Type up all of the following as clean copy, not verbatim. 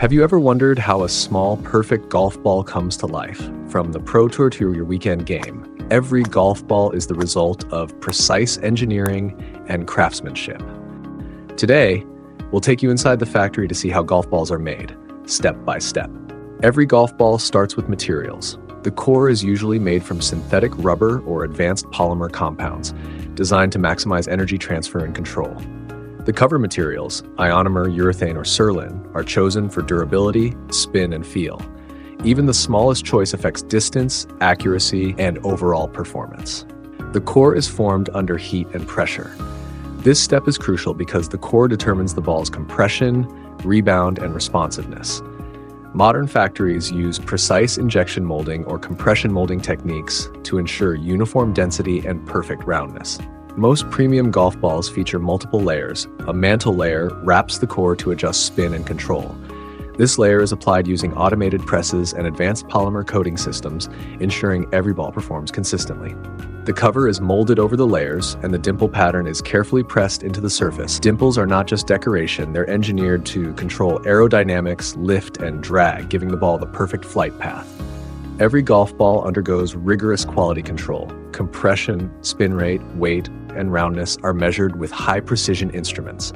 Have you ever wondered how a small, perfect golf ball comes to life? From the Pro Tour to your weekend game, every golf ball is the result of precise engineering and craftsmanship. Today, we'll take you inside the factory to see how golf balls are made, step by step. Every golf ball starts with materials. The core is usually made from synthetic rubber or advanced polymer compounds, designed to maximize energy transfer and control. The cover materials, ionomer, urethane, or surlyn, are chosen for durability, spin, and feel. Even the smallest choice affects distance, accuracy, and overall performance. The core is formed under heat and pressure. This step is crucial because the core determines the ball's compression, rebound, and responsiveness. Modern factories use precise injection molding or compression molding techniques to ensure uniform density and perfect roundness. Most premium golf balls feature multiple layers. A mantle layer wraps the core to adjust spin and control. This layer is applied using automated presses and advanced polymer coating systems, ensuring every ball performs consistently. The cover is molded over the layers, and the dimple pattern is carefully pressed into the surface. Dimples are not just decoration, they're engineered to control aerodynamics, lift, and drag, giving the ball the perfect flight path. Every golf ball undergoes rigorous quality control. Compression, spin rate, weight, and roundness are measured with high-precision instruments.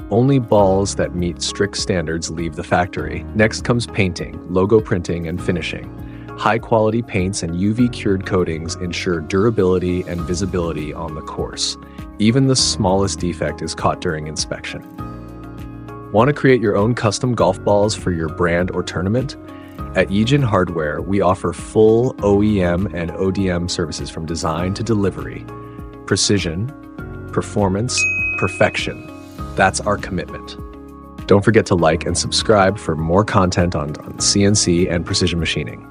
Only balls that meet strict standards leave the factory. Next comes painting, logo printing, and finishing. High-quality paints and UV-cured coatings ensure durability and visibility on the course. Even the smallest defect is caught during inspection. Want to create your own custom golf balls for your brand or tournament? At Yijin Hardware, we offer full OEM and ODM services from design to delivery. Precision, performance, perfection. That's our commitment. Don't forget to like and subscribe for more content on CNC and precision machining.